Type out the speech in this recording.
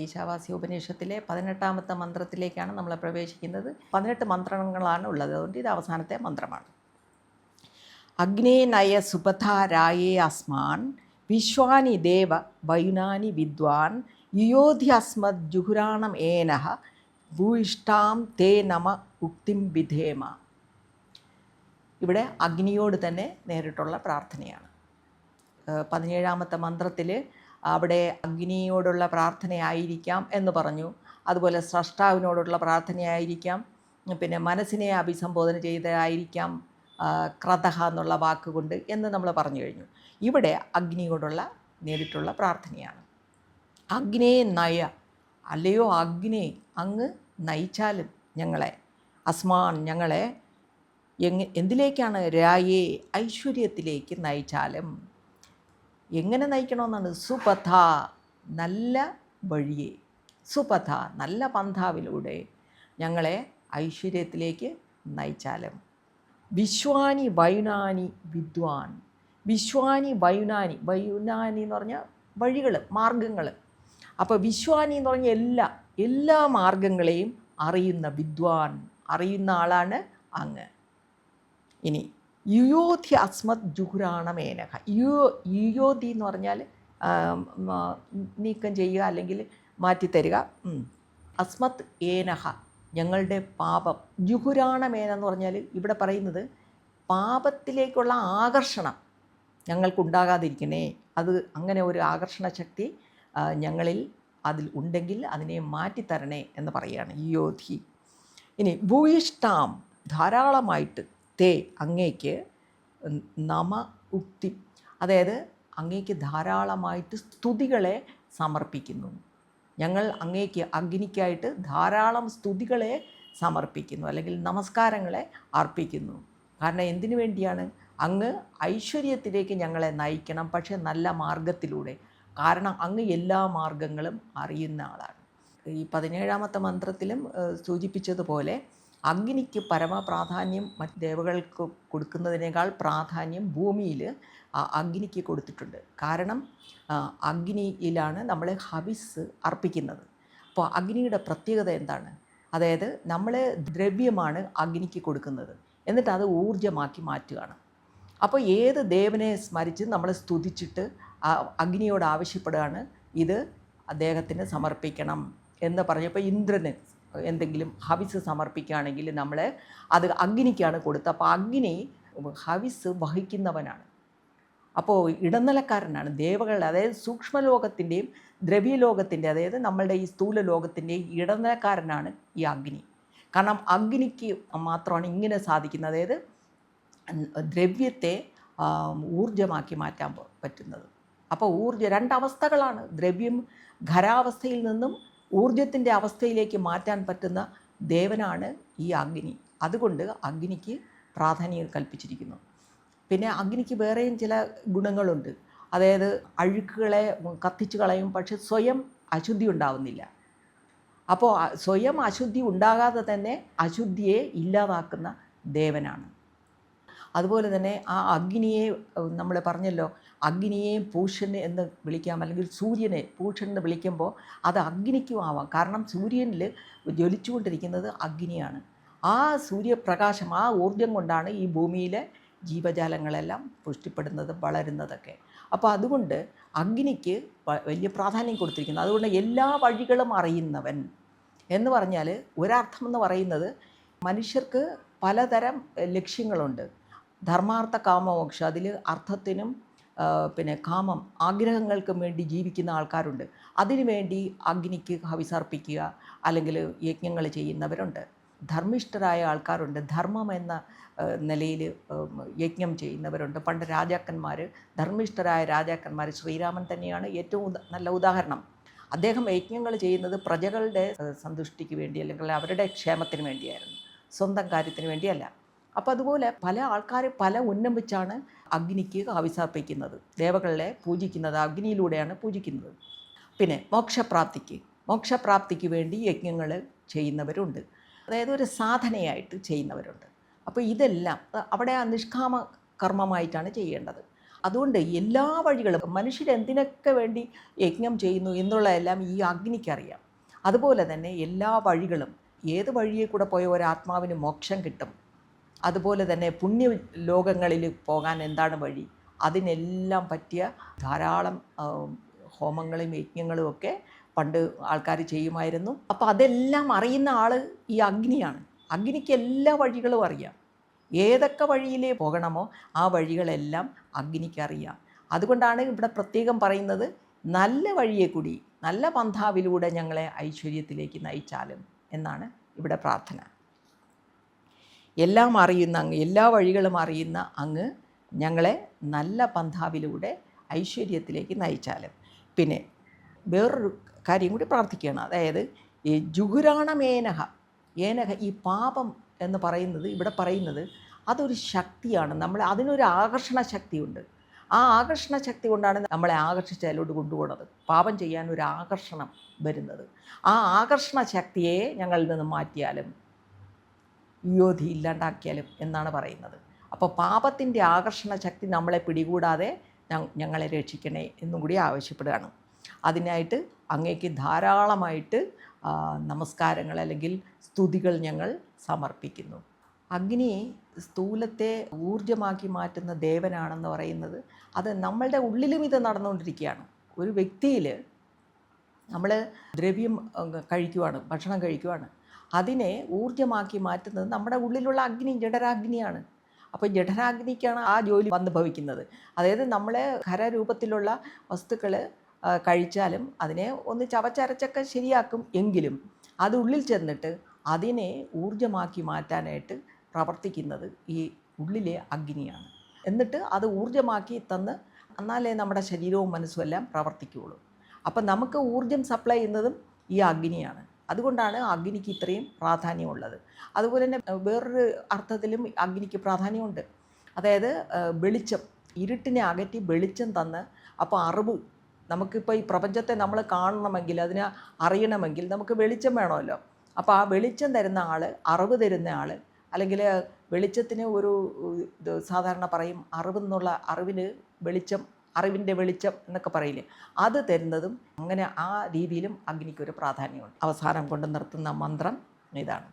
ഈശാവാസ്യ ഉപനിഷത്തിലെ 18ാമത്തെ മന്ത്രത്തിലേക്കാണ് നമ്മൾ പ്രവേശിക്കുന്നത്. 18 മന്ത്രങ്ങളാണ് ഉള്ളത്, അതുകൊണ്ട് ഇത് അവസാനത്തെ മന്ത്രമാണ്. അഗ്നേ നയ സുപഥാരായേ അസ്മാൻ വിശ്വാനി ദേവ വയുനാനി വിദ്വാൻ യുയോധ്യസ്മദ് ജുഹുരാണം ഏനഃ ഭൂയിഷ്ടാം തേ നമ ഉക്തിം വിധേമ. ഇവിടെ അഗ്നിയോട് തന്നെ നേരിട്ടുള്ള പ്രാർത്ഥനയാണ്. 17ാമത്തെ മന്ത്രത്തിൽ അവിടെ അഗ്നിയോടുള്ള പ്രാർത്ഥനയായിരിക്കാം എന്ന് പറഞ്ഞു. അതുപോലെ സ്രഷ്ടാവിനോടുള്ള പ്രാർത്ഥനയായിരിക്കാം, പിന്നെ മനസ്സിനെ അഭിസംബോധന ചെയ്തതായിരിക്കാം ക്രതഹ എന്നുള്ള വാക്കുകൊണ്ട് എന്ന് നമ്മൾ പറഞ്ഞു കഴിഞ്ഞു. ഇവിടെ അഗ്നിയോടുള്ള നേരിട്ടുള്ള പ്രാർത്ഥനയാണ്. അഗ്നേ നയ, അല്ലയോ അഗ്നി, അങ്ങ് നയിച്ചാലും ഞങ്ങളെ, അസ്മാൻ ഞങ്ങളെ, എന്തിലേക്കാണ്? രായേ, ഐശ്വര്യത്തിലേക്ക് നയിച്ചാലും. എങ്ങനെ നയിക്കണമെന്നാണ്? സുപഥ, നല്ല വഴിയെ, സുപഥ നല്ല പന്ഥാവിലൂടെ ഞങ്ങളെ ഐശ്വര്യത്തിലേക്ക് നയിച്ചാലും. വിശ്വാനി വയുനാനി വിദ്വാൻ, വിശ്വാനി വയുനാനി, വയുനാനി എന്ന് പറഞ്ഞാൽ വഴികൾ, മാർഗങ്ങൾ. അപ്പോൾ വിശ്വാനി എന്ന് പറഞ്ഞാൽ എല്ലാ മാർഗങ്ങളെയും അറിയുന്ന വിദ്വാൻ, അറിയുന്ന ആളാണ് അങ്ങ്. ഇനി യുയോധി അസ്മത് ജുഹുരാണമേനഹ, യുയോധി എന്ന് പറഞ്ഞാൽ നീക്കം ചെയ്യുക അല്ലെങ്കിൽ മാറ്റിത്തരിക. അസ്മത് ഏനഹ, ഞങ്ങളുടെ പാപം. ജുഹുരാണമേനെന്ന് പറഞ്ഞാൽ ഇവിടെ പറയുന്നത് പാപത്തിലേക്കുള്ള ആകർഷണം ഞങ്ങൾക്കുണ്ടാകാതിരിക്കണേ. അത് അങ്ങനെ ഒരു ആകർഷണ ശക്തി ഞങ്ങളിൽ അതിൽ ഉണ്ടെങ്കിൽ അതിനെ മാറ്റിത്തരണേ എന്ന് പറയുകയാണ് യുയോധി. ഇനി ഭൂയിഷ്ടാം, ധാരാളമായിട്ട്, തേ അങ്ങേക്ക്, നമ ഉക്തി, അതായത് അങ്ങേക്ക് ധാരാളമായിട്ട് സ്തുതികളെ സമർപ്പിക്കുന്നു. ഞങ്ങൾ അങ്ങേക്ക്, അഗ്നിക്കായിട്ട് ധാരാളം സ്തുതികളെ സമർപ്പിക്കുന്നു, അല്ലെങ്കിൽ നമസ്കാരങ്ങളെ അർപ്പിക്കുന്നു. കാരണം എന്തിനു വേണ്ടിയാണ്? അങ്ങ് ഐശ്വര്യത്തിലേക്ക് ഞങ്ങളെ നയിക്കണം, പക്ഷേ നല്ല മാർഗത്തിലൂടെ. കാരണം അങ്ങ് എല്ലാ മാർഗങ്ങളും അറിയുന്ന ആളാണ്. ഈ 17ാമത്തെ മന്ത്രത്തിലും സൂചിപ്പിച്ചതുപോലെ അഗ്നിക്ക് പരമപ്രാധാന്യം മറ്റ് ദേവകൾക്ക് കൊടുക്കുന്നതിനേക്കാൾ പ്രാധാന്യം ഭൂമിയിൽ അഗ്നിക്ക് കൊടുത്തിട്ടുണ്ട്. കാരണം അഗ്നിയിലാണ് നമ്മൾ ഹവിസ് അർപ്പിക്കുന്നത്. അപ്പോൾ അഗ്നിയുടെ പ്രത്യേകത എന്താണ്? അതായത് നമ്മൾ ദ്രവ്യമാണ് അഗ്നിക്ക് കൊടുക്കുന്നത്, എന്നിട്ട് അത് ഊർജ്ജമാക്കി മാറ്റുകയാണ്. അപ്പോൾ ഏത് ദേവനെ സ്മരിച്ച് നമ്മൾ സ്തുതിച്ചിട്ട് അഗ്നിയോട് ആവശ്യപ്പെടുകയാണ് ഇത് അദ്ദേഹത്തിന് സമർപ്പിക്കണം എന്ന് പറഞ്ഞപ്പോൾ ഇന്ദ്രന് എന്തെങ്കിലും ഹവിസ് സമർപ്പിക്കുകയാണെങ്കിൽ നമ്മൾ അത് അഗ്നിക്കാണ് കൊടുത്തത്. അപ്പോൾ അഗ്നി ഹവിസ് വഹിക്കുന്നവനാണ്, അപ്പോൾ ഇടനിലക്കാരനാണ്. ദേവകളുടെ, അതായത് സൂക്ഷ്മലോകത്തിൻ്റെയും ദ്രവ്യലോകത്തിൻ്റെ, അതായത് നമ്മളുടെ ഈ സ്ഥൂല ലോകത്തിൻ്റെയും ഇടനിലക്കാരനാണ് ഈ അഗ്നി. കാരണം അഗ്നിക്ക് മാത്രമാണ് ഇങ്ങനെ സാധിക്കുന്നത്, അതായത് ദ്രവ്യത്തെ ഊർജ്ജമാക്കി മാറ്റാൻ പറ്റുന്നത്. അപ്പോൾ രണ്ടവസ്ഥകളാണ്, ദ്രവ്യം ഖരാവസ്ഥയിൽ നിന്നും ഊർജത്തിൻ്റെ അവസ്ഥയിലേക്ക് മാറ്റാൻ പറ്റുന്ന ദേവനാണ് ഈ അഗ്നി. അതുകൊണ്ട് അഗ്നിക്ക് പ്രാധാന്യം കൽപ്പിച്ചിരിക്കുന്നു. പിന്നെ അഗ്നിക്ക് വേറെയും ചില ഗുണങ്ങളുണ്ട്. അതായത് അഴുക്കുകളെ കത്തിച്ചു കളയും, പക്ഷെ സ്വയം അശുദ്ധി ഉണ്ടാവുന്നില്ല. അപ്പോൾ സ്വയം അശുദ്ധി ഉണ്ടാകാതെ തന്നെ അശുദ്ധിയെ ഇല്ലാതാക്കുന്ന ദേവനാണ്. അതുപോലെ തന്നെ ആ അഗ്നിയെ നമ്മൾ പറഞ്ഞല്ലോ, അഗ്നിയെ പൂഷൻ എന്ന് വിളിക്കാം, അല്ലെങ്കിൽ സൂര്യനെ പൂഷൻ എന്ന് വിളിക്കുമ്പോൾ അത് അഗ്നിക്കും ആവാം. കാരണം സൂര്യനിൽ ജ്വലിച്ചുകൊണ്ടിരിക്കുന്നത് അഗ്നിയാണ്. ആ സൂര്യപ്രകാശം, ആ ഊർജം കൊണ്ടാണ് ഈ ഭൂമിയിലെ ജീവജാലങ്ങളെല്ലാം പുഷ്ടിപ്പെടുന്നതും വളരുന്നതൊക്കെ. അപ്പോൾ അതുകൊണ്ട് അഗ്നിക്ക് വലിയ പ്രാധാന്യം കൊടുത്തിരിക്കുന്നു. അതുകൊണ്ട് എല്ലാ വഴികളും അറിയുന്നവൻ എന്ന് പറഞ്ഞാൽ ഒരർത്ഥം എന്ന് പറയുന്നത് മനുഷ്യർക്ക് പലതരം ലക്ഷ്യങ്ങളുണ്ട്. ധർമാർത്ഥ കാമമോക്ഷ, അതിൽ അർത്ഥത്തിനും പിന്നെ കാമം, ആഗ്രഹങ്ങൾക്കും വേണ്ടി ജീവിക്കുന്ന ആൾക്കാരുണ്ട്. അതിനു വേണ്ടി അഗ്നിക്ക് ഹവിസർപ്പിക്കുക അല്ലെങ്കിൽ യജ്ഞങ്ങൾ ചെയ്യുന്നവരുണ്ട്. ധർമ്മിഷ്ഠരായ ആൾക്കാരുണ്ട്, ധർമ്മം എന്ന നിലയിൽ യജ്ഞം ചെയ്യുന്നവരുണ്ട്. പണ്ട് രാജാക്കന്മാർ, ധർമ്മിഷ്ഠരായ രാജാക്കന്മാർ, ശ്രീരാമൻ തന്നെയാണ് ഏറ്റവും നല്ല ഉദാഹരണം. അദ്ദേഹം യജ്ഞങ്ങൾ ചെയ്യുന്നത് പ്രജകളുടെ സന്തുഷ്ടിക്ക് വേണ്ടി, അല്ലെങ്കിൽ അവരുടെ ക്ഷേമത്തിന് വേണ്ടിയായിരുന്നു, സ്വന്തം കാര്യത്തിന് വേണ്ടിയല്ല. അപ്പോൾ അതുപോലെ പല ആൾക്കാർ പല ഉന്നം വെച്ചാണ് അഗ്നിക്ക് ഹവിസർപ്പിക്കുന്നത്, ദേവകളെ പൂജിക്കുന്നത് അഗ്നിയിലൂടെയാണ് പൂജിക്കുന്നത്. പിന്നെ മോക്ഷപ്രാപ്തിക്ക് വേണ്ടി യജ്ഞങ്ങൾ ചെയ്യുന്നവരുണ്ട്, അതായത് ഒരു സാധനയായിട്ട് ചെയ്യുന്നവരുണ്ട്. അപ്പോൾ ഇതെല്ലാം അവിടെ നിഷ്കാമ കർമ്മമായിട്ടാണ് ചെയ്യേണ്ടത്. അതുകൊണ്ട് എല്ലാ വഴികളും മനുഷ്യരെന്തിനൊക്കെ വേണ്ടി യജ്ഞം ചെയ്യുന്നു എന്നുള്ളതെല്ലാം ഈ അഗ്നിക്കറിയാം. അതുപോലെ തന്നെ എല്ലാ വഴികളും, ഏത് വഴിയെ കൂടെ പോയ ഒരാത്മാവിന് മോക്ഷം കിട്ടും, അതുപോലെ തന്നെ പുണ്യ ലോകങ്ങളിൽ പോകാൻ എന്താണ് വഴി, അതിനെല്ലാം പറ്റിയ ധാരാളം ഹോമങ്ങളും യജ്ഞങ്ങളും ഒക്കെ പണ്ട് ആൾക്കാർ ചെയ്യുമായിരുന്നു. അപ്പോൾ അതെല്ലാം അറിയുന്ന ആൾ ഈ അഗ്നിയാണ്. അഗ്നിക്ക് എല്ലാ വഴികളും അറിയാം. ഏതൊക്കെ വഴിയിലേ പോകണമോ ആ വഴികളെല്ലാം അഗ്നിക്കറിയാം. അതുകൊണ്ടാണ് ഇവിടെ പ്രത്യേകം പറയുന്നത്, നല്ല വഴിയെ കൂടി, നല്ല പന്ഥാവിലൂടെ ഞങ്ങളെ ഐശ്വര്യത്തിലേക്ക് നയിച്ചാലും എന്നാണ് ഇവിടെ പ്രാർത്ഥന. എല്ലാം അറിയുന്ന അങ്ങ്, എല്ലാ വഴികളും അറിയുന്ന അങ്ങ് ഞങ്ങളെ നല്ല പന്ഥാവിലൂടെ ഐശ്വര്യത്തിലേക്ക് നയിച്ചാലും. പിന്നെ വേറൊരു കാര്യം കൂടി പ്രാർത്ഥിക്കുകയാണ്. അതായത് ഈ ജുഗുരാണമേനഹ, ഏനഹ, ഈ പാപം എന്ന് പറയുന്നത് ഇവിടെ പറയുന്നത് അതൊരു ശക്തിയാണ്. അതിനൊരു ആകർഷണ ശക്തിയുണ്ട്. ആ ആകർഷണ ശക്തി കൊണ്ടാണ് നമ്മളെ ആകർഷിച്ച് അതിലോട്ട് കൊണ്ടുപോകുന്നത്. പാപം ചെയ്യാൻ ഒരു ആകർഷണം വരുന്നത്. ആ ആകർഷണ ശക്തിയെ ഞങ്ങളിൽ നിന്ന് മാറ്റിയാലും യോധി ഇല്ലാണ്ടാക്കിയാലും എന്നാണ് പറയുന്നത്. അപ്പോൾ പാപത്തിൻ്റെ ആകർഷണ ശക്തി നമ്മളെ പിടികൂടാതെ ഞങ്ങളെ രക്ഷിക്കണേ എന്നും കൂടി ആവശ്യപ്പെടുകയാണ്. അതിനായിട്ട് അങ്ങേക്ക് ധാരാളമായിട്ട് നമസ്കാരങ്ങൾ അല്ലെങ്കിൽ സ്തുതികൾ ഞങ്ങൾ സമർപ്പിക്കുന്നു. അഗ്നി സ്ഥൂലത്തെ ഊർജ്ജമാക്കി മാറ്റുന്ന ദേവനാണെന്ന് പറയുന്നത്, അത് നമ്മളുടെ ഉള്ളിലും ഇത് നടന്നുകൊണ്ടിരിക്കുകയാണ്. ഒരു വ്യക്തിയിൽ നമ്മൾ ദ്രവ്യം കഴിക്കുവാണ്, ഭക്ഷണം കഴിക്കുവാണ്, അതിനെ ഊർജ്ജമാക്കി മാറ്റുന്നത് നമ്മുടെ ഉള്ളിലുള്ള അഗ്നി, ജഠരാഗ്നിയാണ്. അപ്പോൾ ജഠരാഗ്നിക്കാണ് ആ ജോലി വന്ന് ഭവിക്കുന്നത്. അതായത് നമ്മൾ ഖരരൂപത്തിലുള്ള വസ്തുക്കൾ കഴിച്ചാലും അതിനെ ഒന്ന് ചവച്ചരച്ചൊക്കെ ശരിയാക്കും, എങ്കിലും അത് ഉള്ളിൽ ചെന്നിട്ട് അതിനെ ഊർജ്ജമാക്കി മാറ്റാനായിട്ട് പ്രവർത്തിക്കുന്നത് ഈ ഉള്ളിലെ അഗ്നിയാണ്. എന്നിട്ട് അത് ഊർജ്ജമാക്കി തന്ന് എന്നാലേ നമ്മുടെ ശരീരവും മനസ്സും എല്ലാം പ്രവർത്തിക്കുകയുള്ളൂ. അപ്പം നമുക്ക് ഊർജ്ജം സപ്ലൈ ചെയ്യുന്നതും ഈ അഗ്നിയാണ്. അതുകൊണ്ടാണ് അഗ്നിക്ക് ഇത്രയും പ്രാധാന്യമുള്ളത്. അതുപോലെ തന്നെ വേറൊരു അർത്ഥത്തിലും അഗ്നിക്ക് പ്രാധാന്യമുണ്ട്. അതായത് വെളിച്ചം, ഇരുട്ടിനെ അകറ്റി വെളിച്ചം തന്ന്, അപ്പോൾ അറിവ്, നമുക്കിപ്പോൾ ഈ പ്രപഞ്ചത്തെ നമ്മൾ കാണണമെങ്കിൽ, അതിനെ അറിയണമെങ്കിൽ നമുക്ക് വെളിച്ചം വേണമല്ലോ. അപ്പോൾ ആ വെളിച്ചം തരുന്ന ആൾ, അറിവ് തരുന്ന ആൾ, അല്ലെങ്കിൽ വെളിച്ചത്തിന് ഒരു ഇത് സാധാരണ പറയും, അറിവെന്നുള്ള അറിവിന് വെളിച്ചം, അറിവിൻ്റെ വെളിച്ചം എന്നൊക്കെ പറയില്ലേ, അത് തരുന്നതും അങ്ങനെ ആ രീതിയിലും അഗ്നിക്കൊരു പ്രാധാന്യമുണ്ട്. അവസാനം കൊണ്ട് നിർത്തുന്ന മന്ത്രം ഇതാണ്.